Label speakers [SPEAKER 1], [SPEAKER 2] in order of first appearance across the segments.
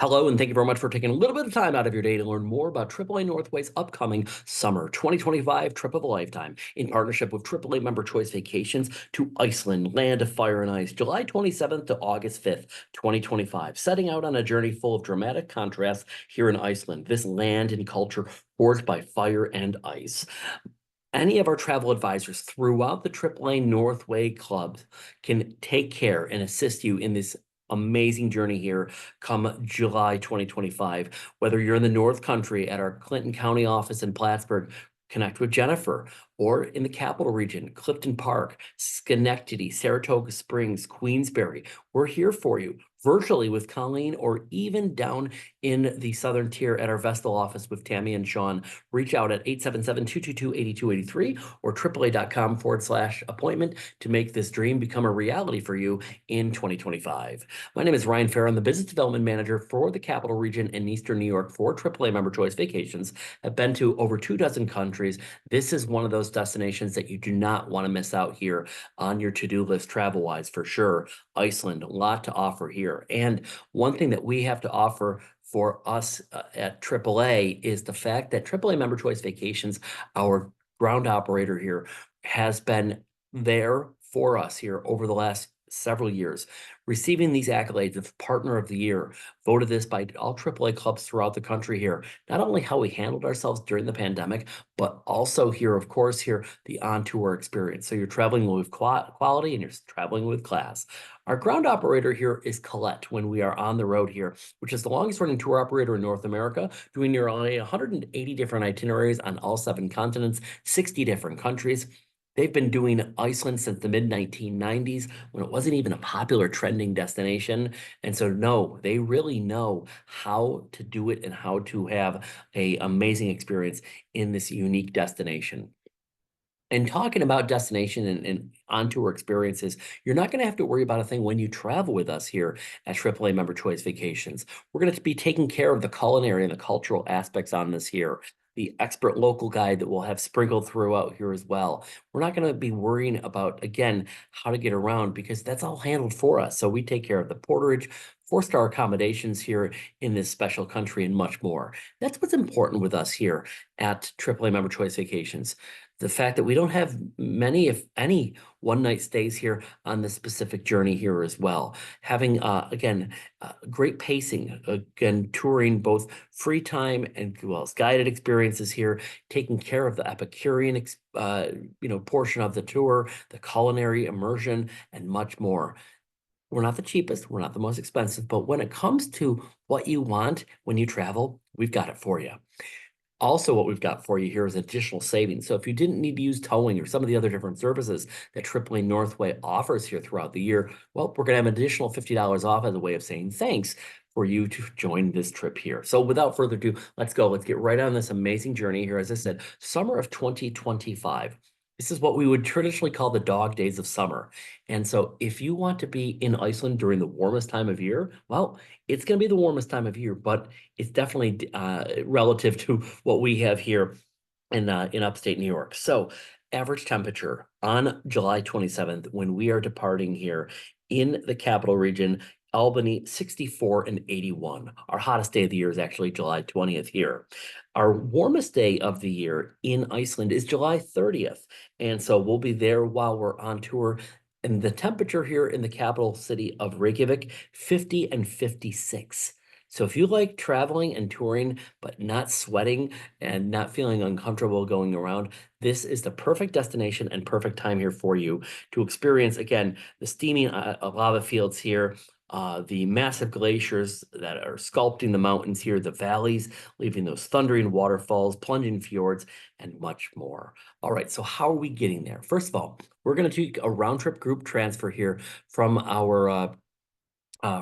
[SPEAKER 1] Hello, and thank you very much for taking a little bit of time out of your day to learn more about AAA Northway's upcoming summer 2025 trip of a lifetime in partnership with AAA Member Choice Vacations to Iceland, land of fire and ice, July 27th to August 5th, 2025. Setting out on a journey full of dramatic contrasts here in Iceland, this land and culture forged by fire and ice. Any of our travel advisors throughout the AAA Northway clubs can take care and assist you in this amazing journey here come July 2025. Whether you're in the North Country at our Clinton County office in Plattsburgh, connect with Jennifer, or in the Capital Region, Clifton Park, Schenectady, Saratoga Springs, Queensbury. We're here for you virtually with Colleen, or even down in the Southern Tier at our Vestal office with Tammy and Sean. Reach out at 877-222-8283 or AAA.com/appointment to make this dream become a reality for you in 2025. My name is Ryan Farr. I'm the Business Development Manager for the Capital Region in Eastern New York for AAA Member Choice Vacations. I've been to over 24 countries. This is one of those destinations that you do not want to miss out here on your to-do list travel-wise for sure. Iceland, a lot to offer here. And one thing that we have to offer for us at AAA is the fact that AAA Member Choice Vacations, our ground operator here, has been there for us here over the last several years, receiving these accolades of Partner of the Year, voted this by all AAA clubs throughout the country here. Not only how we handled ourselves during the pandemic, but also here, of course, here, the on-tour experience. So you're traveling with quality and you're traveling with class. Our ground operator here is Colette when we are on the road here, which is the longest running tour operator in North America, doing nearly 180 different itineraries on all 7 continents, 60 different countries. They've been doing Iceland since the mid-1990s when it wasn't even a popular trending destination. And so, no, they really know how to do it and how to have an amazing experience in this unique destination. And talking about destination and on-tour experiences, you're not going to have to worry about a thing when you travel with us here at AAA Member Choice Vacations. We're going to be taking care of the culinary and the cultural aspects on this here. The expert local guide that we'll have sprinkled throughout here as well. We're not going to be worrying about, again, how to get around because that's all handled for us. So we take care of the porterage, 4-star accommodations here in this special country, and much more. That's what's important with us here at AAA Member Choice Vacations. The fact that we don't have many, if any, one-night stays here on this specific journey here as well. Having, again, great pacing, again, touring both free time and well as guided experiences here, taking care of the Epicurean, portion of the tour, the culinary immersion, and much more. We're not the cheapest, we're not the most expensive, but when it comes to what you want when you travel, we've got it for you. Also, what we've got for you here is additional savings. So if you didn't need to use towing or some of the other different services that AAA Northway offers here throughout the year, well, we're going to have an additional $50 off as a way of saying thanks for you to join this trip here. So without further ado, let's go. Let's get right on this amazing journey here. As I said, summer of 2025. This is what we would traditionally call the dog days of summer. And so if you want to be in Iceland during the warmest time of year, well, it's going to be the warmest time of year, but it's definitely relative to what we have here in upstate New York. So average temperature on July 27th, when we are departing here in the capital region, Albany, 64 and 81. Our hottest day of the year is actually July 20th here. Our warmest day of the year in Iceland is July 30th. And so we'll be there while we're on tour. And the temperature here in the capital city of Reykjavik, 50 and 56. So if you like traveling and touring, but not sweating and not feeling uncomfortable going around, this is the perfect destination and perfect time here for you to experience, again, the steaming lava fields here, the massive glaciers that are sculpting the mountains here, the valleys, leaving those thundering waterfalls, plunging fjords, and much more. All right, so how are we getting there? First of all, we're going to take a round-trip group transfer here from our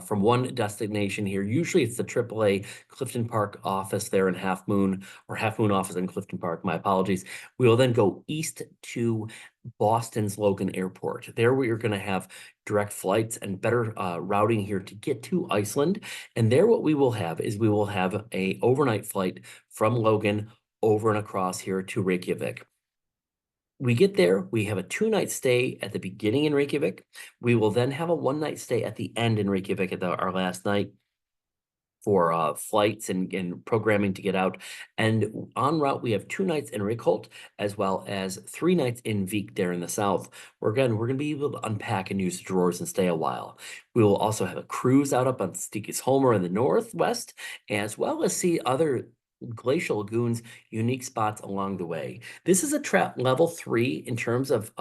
[SPEAKER 1] from one destination here. Usually it's the AAA Clifton Park office there in Half Moon, or Half Moon office in Clifton Park. My apologies. We will then go east to Boston's Logan Airport. There we are going to have direct flights and better routing here to get to Iceland. And there what we will have is we will have a overnight flight from Logan over and across here to Reykjavik. We get there, we have a 2-night stay at the beginning in Reykjavik. We will then have a 1-night stay at the end in Reykjavik at our last night. for flights and programming to get out. And en route, we have 2 nights in Reykholt, as well as 3 nights in Vik there in the south, where again, we're going to be able to unpack and use the drawers and stay a while. We will also have a cruise out up on Stikisholmer in the northwest, as well as see other glacial lagoons, unique spots along the way. This is a trap level 3 in terms of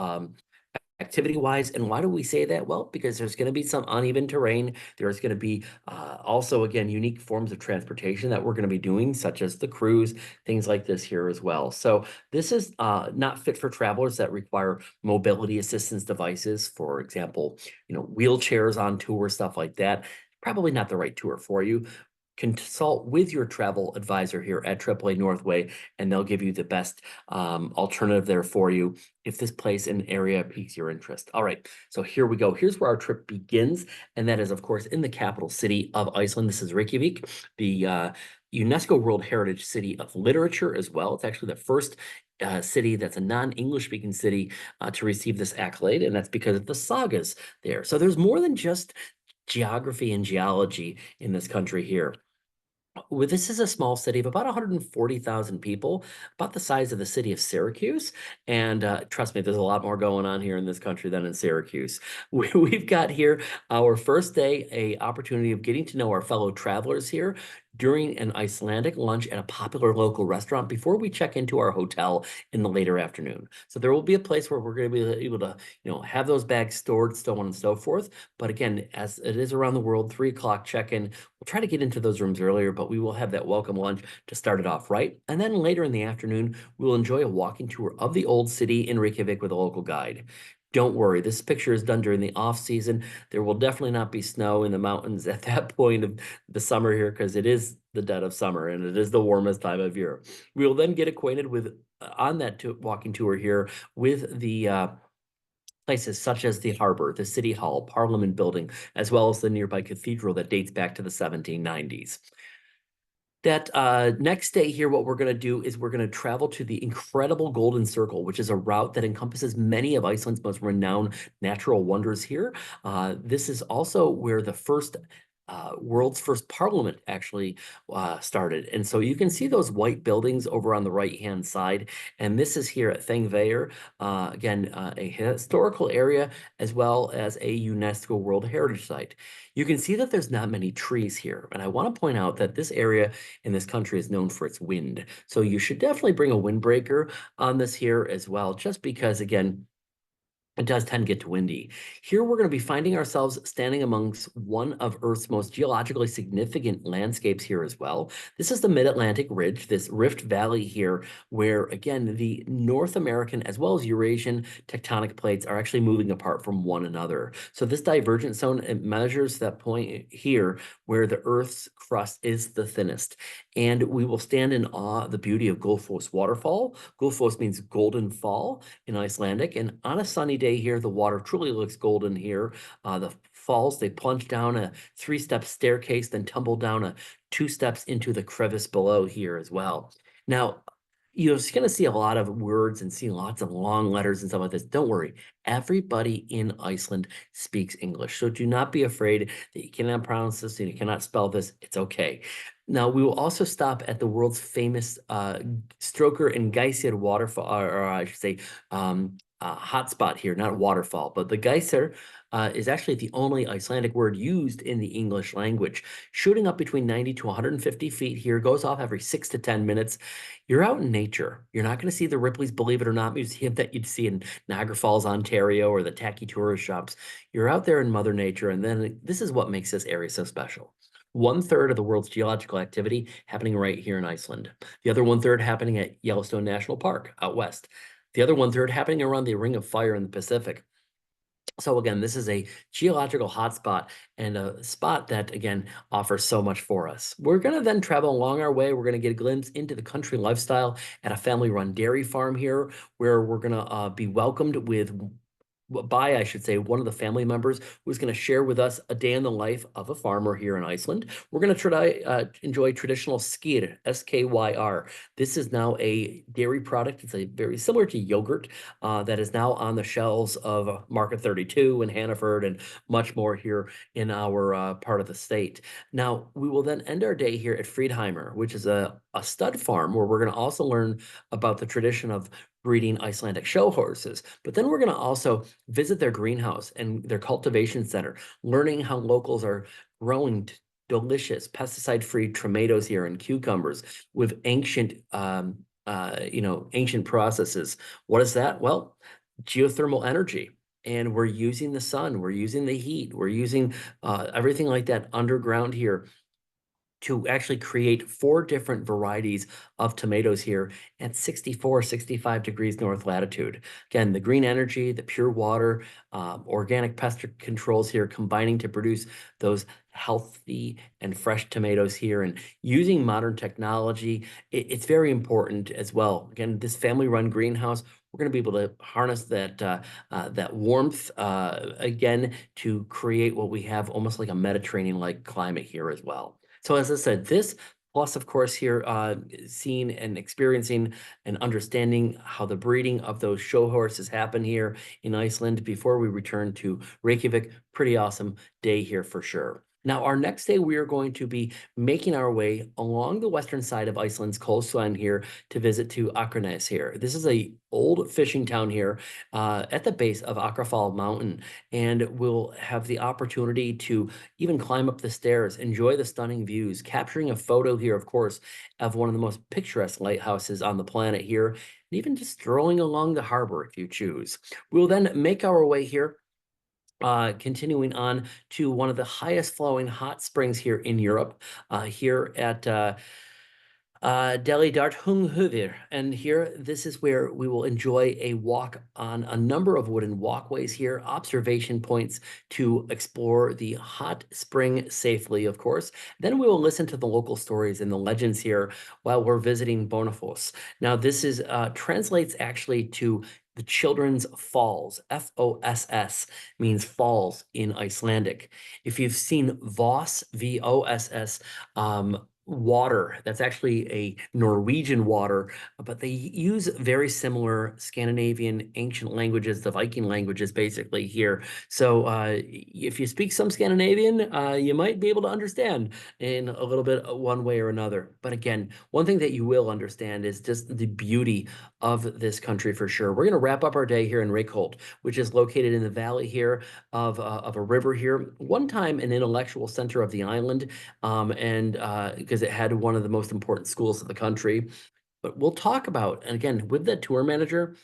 [SPEAKER 1] activity wise. And why do we say that? Well, because there's going to be some uneven terrain. There's going to be also, again, unique forms of transportation that we're going to be doing, such as the cruise, things like this here as well. So this is not fit for travelers that require mobility assistance devices, for example, wheelchairs on tour, stuff like that. Probably not the right tour for you. Consult with your travel advisor here at AAA Northway, and they'll give you the best alternative there for you if this place and area piques your interest. All right, so here we go. Here's where our trip begins, and that is, of course, in the capital city of Iceland. This is Reykjavik, the UNESCO World Heritage City of Literature as well. It's actually the first city that's a non-English speaking city to receive this accolade, and that's because of the sagas there. So there's more than just geography and geology in this country here. Well, this is a small city of about 140,000 people, about the size of the city of Syracuse. And trust me, there's a lot more going on here in this country than in Syracuse. We've got here our first day, a opportunity of getting to know our fellow travelers here during an Icelandic lunch at a popular local restaurant before we check into our hotel in the later afternoon. So there will be a place where we're going to be able to, have those bags stored, so on and so forth. But again, as it is around the world, 3 o'clock check-in. We'll try to get into those rooms earlier, but we will have that welcome lunch to start it off right. And then later in the afternoon, we'll enjoy a walking tour of the old city in Reykjavik with a local guide. Don't worry, this picture is done during the off season. There will definitely not be snow in the mountains at that point of the summer here, because it is the dead of summer and it is the warmest time of year. We will then get acquainted with on that walking tour here with the places such as the harbor, the city hall, parliament building, as well as the nearby cathedral that dates back to the 1790s. That next day here, what we're going to do is we're going to travel to the incredible Golden Circle, which is a route that encompasses many of Iceland's most renowned natural wonders here. This is also where the world's first parliament actually started. And so you can see those white buildings over on the right-hand side. And this is here at Thingvellir, again, a historical area as well as a UNESCO World Heritage Site. You can see that there's not many trees here. And I want to point out that this area in this country is known for its wind. So you should definitely bring a windbreaker on this here as well, just because, again, it does tend to get too windy. Here we're going to be finding ourselves standing amongst one of Earth's most geologically significant landscapes here as well. This is the Mid-Atlantic Ridge, this Rift Valley here, where again, the North American as well as Eurasian tectonic plates are actually moving apart from one another. So this divergent zone, it measures that point here where the Earth's crust is the thinnest. And we will stand in awe of the beauty of Gullfoss waterfall. Gullfoss means golden fall in Icelandic. And on a sunny day here, the water truly looks golden here. The falls, they plunge down a 3-step staircase, then tumble down 2 steps into the crevice below here as well. Now, you're just going to see a lot of words and see lots of long letters and stuff like this. Don't worry. Everybody in Iceland speaks English. So do not be afraid that you cannot pronounce this and you cannot spell this. It's okay. Now, we will also stop at the world's famous Stroker and Geysir waterfall, or I should say, hotspot here, not waterfall, but the Geysir is actually the only Icelandic word used in the English language. Shooting up between 90 to 150 feet here, goes off every 6 to 10 minutes. You're out in nature. You're not going to see the Ripley's Believe It or Not museum that you'd see in Niagara Falls, Ontario, or the tacky tourist shops. You're out there in Mother Nature, and then this is what makes this area so special. 1/3 of the world's geological activity happening right here in Iceland. The other 1/3 happening at Yellowstone National Park out west. The other 1/3 happening around the Ring of Fire in the Pacific. So again, this is a geological hotspot and a spot that, again, offers so much for us. We're going to then travel along our way. We're going to get a glimpse into the country lifestyle at a family-run dairy farm here, where we're going to be welcomed with by, I should say, one of the family members who's going to share with us a day in the life of a farmer here in Iceland. We're going to try enjoy traditional skyr, SKYR. This is now a dairy product. It's a very similar to yogurt that is now on the shelves of Market 32 in Hannaford and much more here in our part of the state. Now, we will then end our day here at Friedheimer, which is a stud farm where we're going to also learn about the tradition of breeding Icelandic show horses. But then we're going to also visit their greenhouse and their cultivation center, learning how locals are growing delicious pesticide-free tomatoes here and cucumbers with ancient, ancient processes. What is that? Well, geothermal energy. And we're using the sun, we're using the heat, we're using everything like that underground here to actually create 4 different varieties of tomatoes here at 64, 65 degrees north latitude. Again, the green energy, the pure water, organic pest controls here combining to produce those healthy and fresh tomatoes here, and using modern technology. It's very important as well. Again, this family-run greenhouse, we're going to be able to harness that warmth again to create what we have almost like a Mediterranean-like climate here as well. So as I said, this plus, of course, here seeing and experiencing and understanding how the breeding of those show horses happen here in Iceland before we return to Reykjavik. Pretty awesome day here for sure. Now, our next day, we are going to be making our way along the western side of Iceland's coastline here to visit to Akranes here. This is a old fishing town here at the base of Akrafall Mountain, and we'll have the opportunity to even climb up the stairs, enjoy the stunning views, capturing a photo here, of course, of one of the most picturesque lighthouses on the planet here, and even just strolling along the harbor if you choose. We'll then make our way here continuing on to one of the highest flowing hot springs here in Europe, here at Deli Dart Hunghuvir. And here, this is where we will enjoy a walk on a number of wooden walkways here, observation points to explore the hot spring safely, of course. Then we will listen to the local stories and the legends here while we're visiting Bonafos. Now, this is translates actually to the Children's Falls. Foss means falls in Icelandic. If you've seen Voss, Voss, water, that's actually a Norwegian water, but they use very similar Scandinavian ancient languages, the Viking languages, basically here. So if you speak some Scandinavian, you might be able to understand in a little bit one way or another. But again, one thing that you will understand is just the beauty of this country for sure. We're going to wrap up our day here in Reykholt, which is located in the valley here of a river here. One time an intellectual center of the island, and because it had one of the most important schools of the country. But we'll talk about, and again, with the tour manager,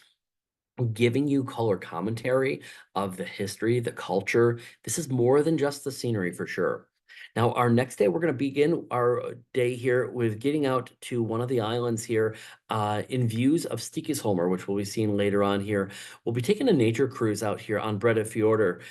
[SPEAKER 1] giving you color commentary of the history, the culture. This is more than just the scenery for sure. Now, our next day, we're going to begin our day here with getting out to one of the islands here in views of Stikisholmer, which we'll be seeing later on here. We'll be taking a nature cruise out here on Breda Fjordur,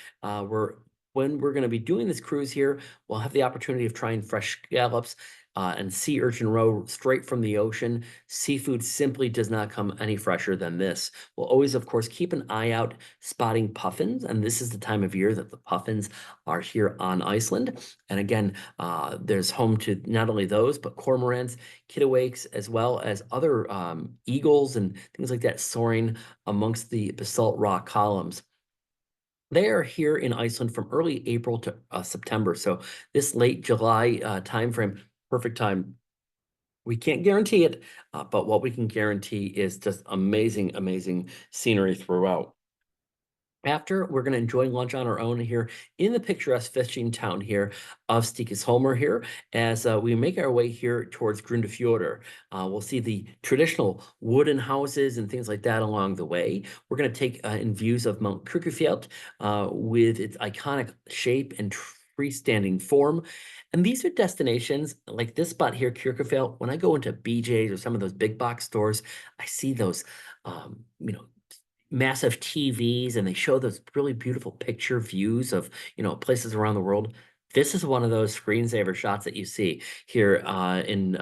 [SPEAKER 1] when we're going to be doing this cruise here, we'll have the opportunity of trying fresh scallops and sea urchin roe straight from the ocean. Seafood simply does not come any fresher than this. We'll always, of course, keep an eye out spotting puffins, and this is the time of year that the puffins are here on Iceland. And again, there's home to not only those, but cormorants, kittiwakes, as well as other eagles and things like that soaring amongst the basalt rock columns. They are here in Iceland from early April to September. So this late July timeframe, perfect time. We can't guarantee it, but what we can guarantee is just amazing, amazing scenery throughout. After, we're going to enjoy lunch on our own here in the picturesque fishing town here of Stikisholmer here as we make our way here towards Grundarfjörður. We'll see the traditional wooden houses and things like that along the way. We're going to take in views of Mount Kirkjufjell with its iconic shape and freestanding form. And these are destinations like this spot here, Kirkjufjell. When I go into BJ's or some of those big box stores, I see those, massive TVs, and they show those really beautiful picture views of, places around the world. This is one of those screensaver shots that you see here in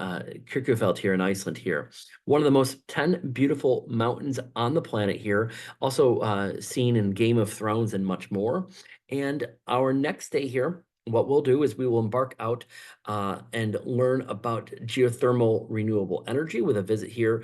[SPEAKER 1] Kirkjufell here in Iceland here. One of the most 10 beautiful mountains on the planet here, also seen in Game of Thrones and much more. And our next day here, what we'll do is we will embark out and learn about geothermal renewable energy with a visit here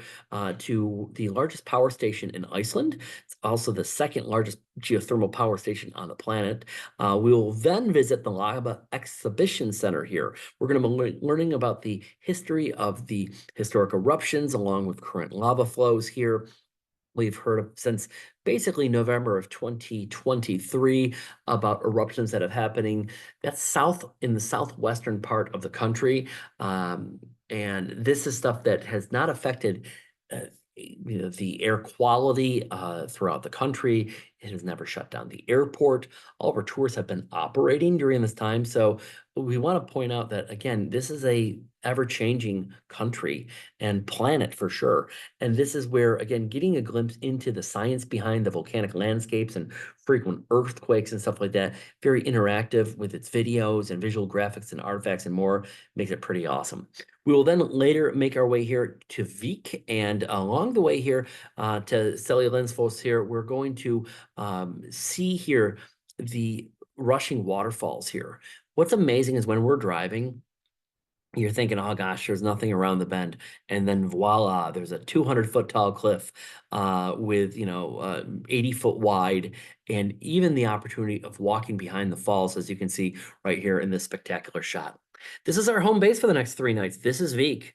[SPEAKER 1] to the largest power station in Iceland. It's also the second largest geothermal power station on the planet. We will then visit the Lava Exhibition Center here. We're going to be learning about the history of the historic eruptions along with current lava flows here. We've heard of since basically November of 2023 about eruptions that are happening. That's south in the southwestern part of the country. And this is stuff that has not affected the air quality throughout the country. It has never shut down the airport. All of our tours have been operating during this time. So we want to point out that, again, this is a ever-changing country and planet for sure. And this is where, again, getting a glimpse into the science behind the volcanic landscapes and frequent earthquakes and stuff like that, very interactive with its videos and visual graphics and artifacts and more, makes it pretty awesome. We will then later make our way here to Vik, and along the way here to Selja Lensfoss here, we're going to see here the rushing waterfalls here. What's amazing is when we're driving, you're thinking, oh gosh, there's nothing around the bend. And then voila, there's a 200-foot tall cliff with, 80-foot wide, and even the opportunity of walking behind the falls, as you can see right here in this spectacular shot. This is our home base for the next 3 nights. This is Vik.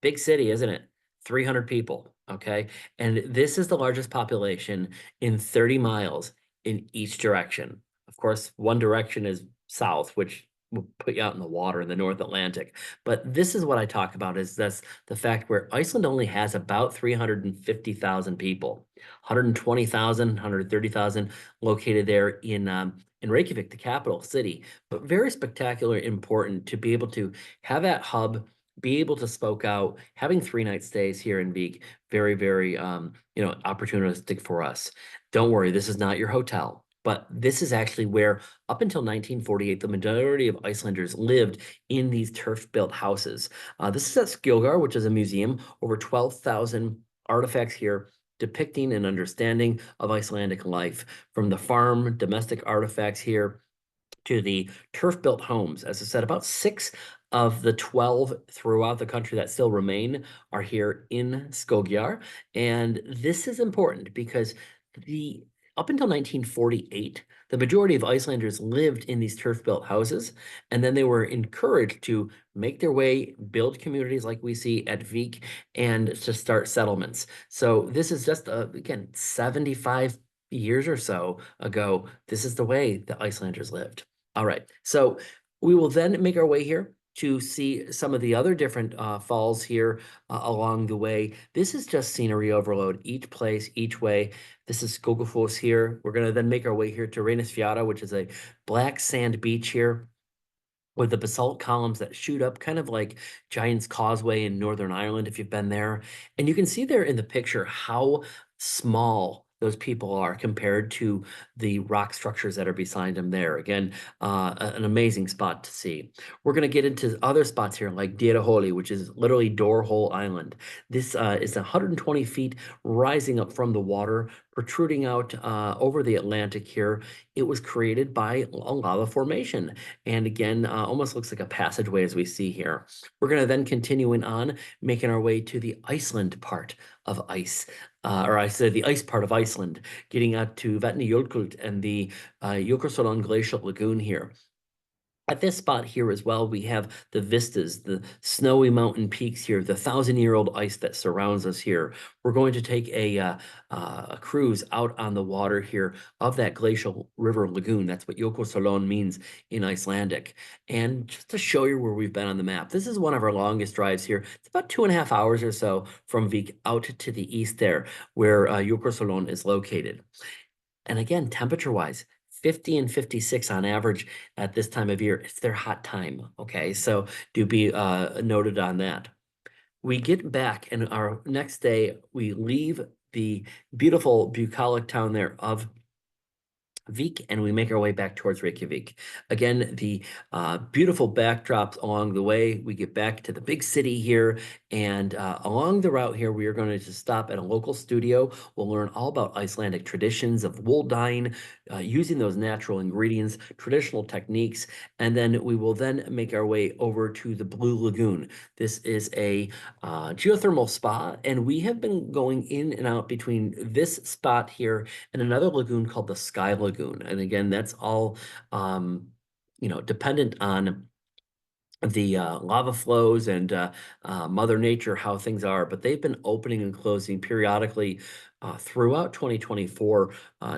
[SPEAKER 1] Big city, isn't it? 300 people, okay? And this is the largest population in 30 miles in each direction. Of course, one direction is south, which will put you out in the water in the North Atlantic. But this is what I talk about, is that's the fact where Iceland only has about 350,000 people, 120,000, 130,000 located there in Reykjavik, the capital city. But very spectacular, important to be able to have that hub, be able to spoke out, having 3-night stays here in Vik, very, very, opportunistic for us. Don't worry, this is not your hotel, but this is actually where, up until 1948, the majority of Icelanders lived in these turf-built houses. This is at Skilgar, which is a museum, over 12,000 artifacts here depicting an understanding of Icelandic life, from the farm, domestic artifacts here, to the turf-built homes. As I said, about 6 of the 12 throughout the country that still remain are here in Skogjar. And this is important because up until 1948, the majority of Icelanders lived in these turf-built houses, and then they were encouraged to make their way, build communities like we see at Vik, and to start settlements. So this is just, again, 75 years or so ago, this is the way the Icelanders lived. All right, so we will then make our way here to see some of the other different falls here along the way. This is just scenery overload, each place, each way. This is Skogafoss here. We're going to then make our way here to Reynisfjara, which is a black sand beach here with the basalt columns that shoot up, kind of like Giant's Causeway in Northern Ireland, if you've been there. And you can see there in the picture how small those people are compared to the rock structures that are beside them there. Again, an amazing spot to see. We're going to get into other spots here, like Dyraholi, which is literally Door Hole Island. This is 120 feet rising up from the water, protruding out over the Atlantic here. It was created by a lava formation. And again, almost looks like a passageway as we see here. We're going to then continuing on, making our way to the Iceland part of ice. Or I said the ice part of Iceland, getting out to Vatnajökull and the Jökulsárlón Glacial Lagoon here. At this spot here as well, we have the vistas, the snowy mountain peaks here, the 1,000-year-old ice that surrounds us here. We're going to take a cruise out on the water here of that glacial river lagoon. That's what Jökulsárlón means in Icelandic. And just to show you where we've been on the map, this is one of our longest drives here. It's about 2.5 hours or so from Vik out to the east there, where Jökulsárlón is located. And again, temperature-wise, 50 and 56 on average at this time of year. It's their hot time, okay? So do be noted on that. We get back, and our next day, we leave the beautiful bucolic town there of and we make our way back towards Reykjavik. Again, the beautiful backdrops along the way. We get back to the big city here, and along the route here, we are going to just stop at a local studio. We'll learn all about Icelandic traditions of wool dyeing, using those natural ingredients, traditional techniques, and then we will then make our way over to the Blue Lagoon. This is a geothermal spa, and we have been going in and out between this spot here and another lagoon called the Sky Lagoon. And again, that's all dependent on the lava flows and Mother Nature, how things are. But they've been opening and closing periodically throughout 2024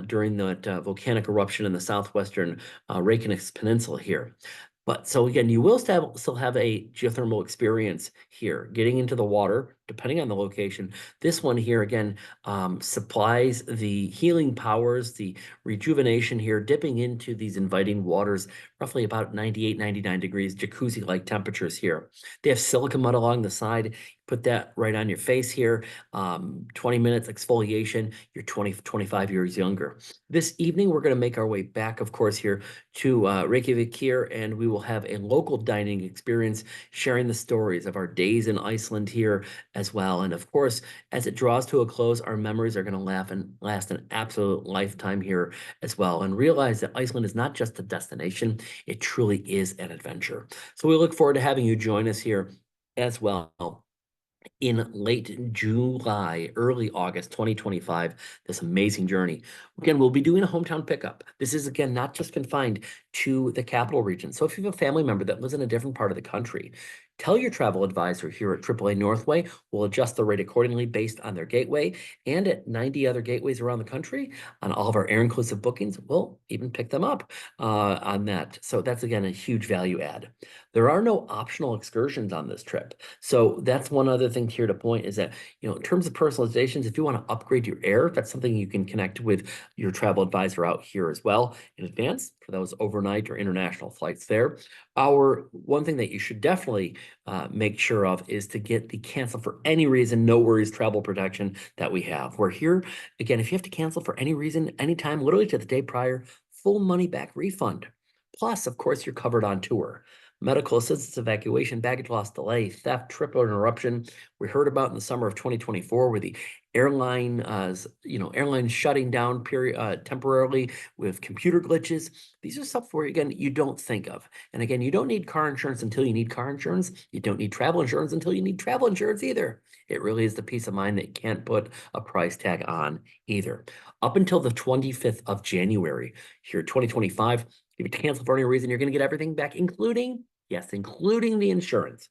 [SPEAKER 1] during that volcanic eruption in the southwestern Reykjanes Peninsula here. But so again, you will still have a geothermal experience here, getting into the water, depending on the location. This one here, again, supplies the healing powers, the rejuvenation here, dipping into these inviting waters, roughly about 98, 99 degrees, jacuzzi-like temperatures here. They have silica mud along the side. Put that right on your face here. 20 minutes exfoliation, you're 20, 25 years younger. This evening, we're going to make our way back, of course, here to Reykjavik here, and we will have a local dining experience, sharing the stories of our days in Iceland here as well. And of course, as it draws to a close, our memories are going to last an absolute lifetime here as well. And realize that Iceland is not just a destination, it truly is an adventure. So we look forward to having you join us here as well in late July, early August 2025, this amazing journey. Again, we'll be doing a hometown pickup. This is, again, not just confined to the capital region. So if you have a family member that lives in a different part of the country, tell your travel advisor here at AAA Northway. We'll adjust the rate accordingly based on their gateway, and at 90 other gateways around the country on all of our air-inclusive bookings, we'll even pick them up on that. So that's, again, a huge value add. There are no optional excursions on this trip. So that's one other thing here to point is that, in terms of personalizations, if you want to upgrade your air, that's something you can connect with your travel advisor out here as well in advance for those overnight or international flights there. Our one thing that you should definitely make sure of is to get the cancel for any reason, no worries travel protection that we have. We're here, again, if you have to cancel for any reason, anytime, literally to the day prior, full money back refund. Plus, of course, you're covered on tour. Medical assistance, evacuation, baggage loss, delay, theft, trip or interruption. We heard about in the summer of 2024 where the airline shutting down temporarily with computer glitches. These are stuff where, again, you don't think of. And again, you don't need car insurance until you need car insurance. You don't need travel insurance until you need travel insurance either. It really is the peace of mind that you can't put a price tag on either. Up until the 25th of January here, 2025, if you cancel for any reason, you're going to get everything back, including the insurance.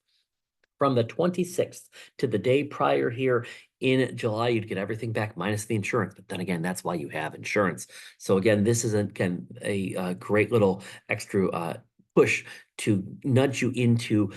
[SPEAKER 1] From the 26th to the day prior here in July, you'd get everything back minus the insurance. But then again, that's why you have insurance. So again, this is, again, a great little extra push to nudge you into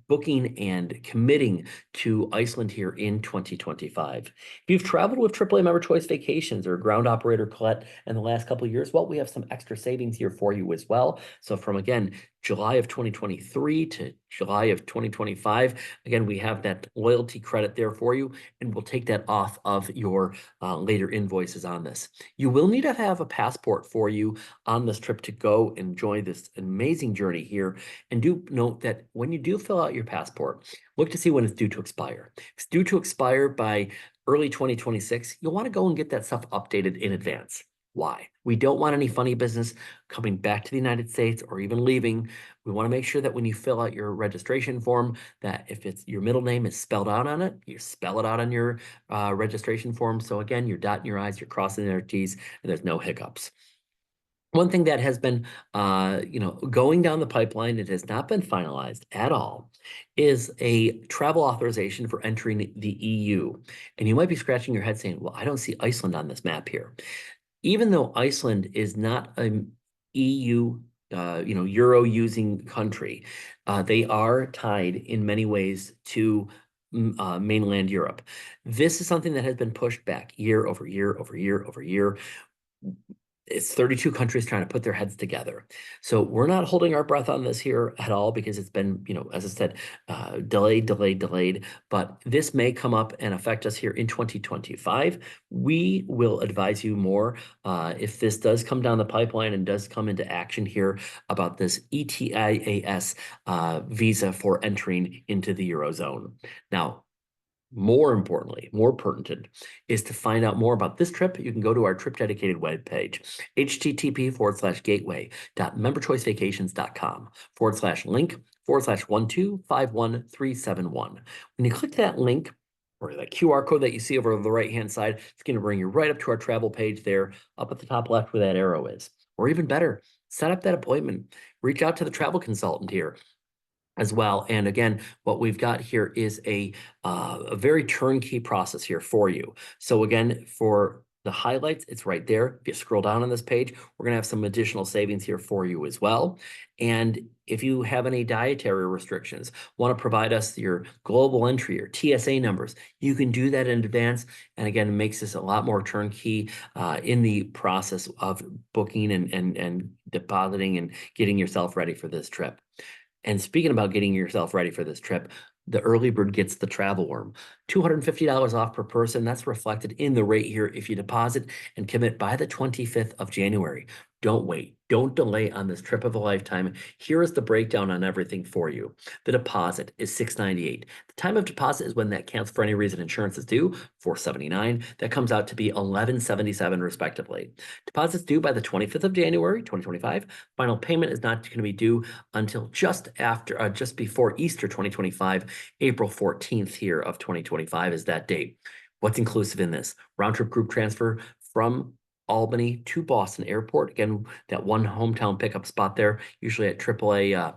[SPEAKER 1] booking and committing to Iceland here in 2025. If you've traveled with AAA Member Choice Vacations or Ground Operator Colette in the last couple of years, well, we have some extra savings here for you as well. So from, again, July of 2023 to July of 2025, again, we have that loyalty credit there for you, and we'll take that off of your later invoices on this. You will need to have a passport for you on this trip to go enjoy this amazing journey here. And do note that when you do fill out your passport, look to see when it's due to expire. If it's due to expire by early 2026, you'll want to go and get that stuff updated in advance. Why? We don't want any funny business coming back to the United States or even leaving. We want to make sure that when you fill out your registration form, that if it's your middle name is spelled out on it, you spell it out on your registration form. So again, you're dotting your I's, you're crossing your T's, and there's no hiccups. One thing that has been, going down the pipeline, it has not been finalized at all, is a travel authorization for entering the EU. And you might be scratching your head saying, well, I don't see Iceland on this map here. Even though Iceland is not an EU, Euro using country, they are tied in many ways to mainland Europe. This is something that has been pushed back year over year over year over year. it's 32 countries trying to put their heads together. So we're not holding our breath on this here at all because it's been, as I said, delayed. But this may come up and affect us here in 2025. We will advise you more if this does come down the pipeline and does come into action here about this ETIAS visa for entering into the Eurozone. Now, more importantly, more pertinent, is to find out more about this trip. You can go to our trip dedicated webpage, http://gateway.memberchoicevacations.com/link/1251371. When you click that link or that QR code that you see over on the right-hand side, it's going to bring you right up to our travel page there, up at the top left where that arrow is. Or even better, set up that appointment. Reach out to the travel consultant here as well. And again, what we've got here is a very turnkey process here for you. So again, for the highlights, it's right there. If you scroll down on this page, we're going to have some additional savings here for you as well. And if you have any dietary restrictions, want to provide us your global entry or TSA numbers, you can do that in advance. And again, it makes this a lot more turnkey in the process of booking and depositing and getting yourself ready for this trip. And speaking about getting yourself ready for this trip, the early bird gets the travel worm. $250 off per person. That's reflected in the rate here if you deposit and commit by the 25th of January. Don't wait. Don't delay on this trip of a lifetime. Here is the breakdown on everything for you. The deposit is $698. The time of deposit is when that cancels for any reason insurance is due, $479. That comes out to be $1177 respectively. Deposits due by the 25th of January, 2025. Final payment is not going to be due until just before Easter 2025. April 14th here of 2025 is that date. What's inclusive in this? Round trip group transfer from Albany to Boston Airport. Again, that one hometown pickup spot there, usually at AAA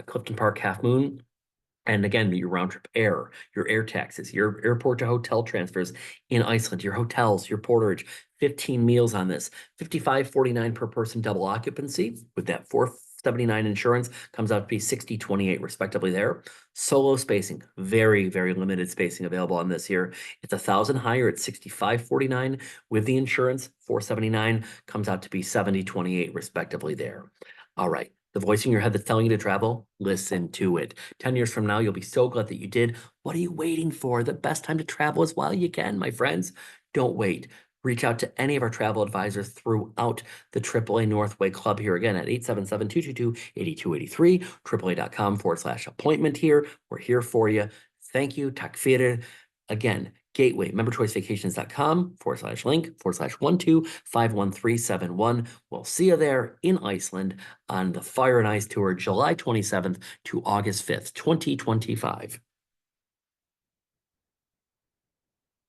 [SPEAKER 1] Clifton Park Half Moon. And again, your round trip air, your air taxes, your airport to hotel transfers in Iceland, your hotels, your porterage, 15 meals on this, $55.49 per person double occupancy with that $479 insurance comes out to be $60.28 respectively there. Solo spacing, very, very limited spacing available on this here. It's 1,000 higher at $65.49 with the insurance, $479 comes out to be $70.28 respectively there. All right. The voice in your head that's telling you to travel, listen to it. 10 years from now, you'll be so glad that you did. What are you waiting for? The best time to travel is while you can, my friends. Don't wait. Reach out to any of our travel advisors throughout the AAA Northway Club here again at 877-222-8283, AAA.com/appointment here. We're here for you. Thank you. Tack fyrir. Again, Gateway, memberchoicevacations.com/link/1251371. We'll see you there in Iceland on the Fire and Ice Tour, July 27th to August 5th, 2025.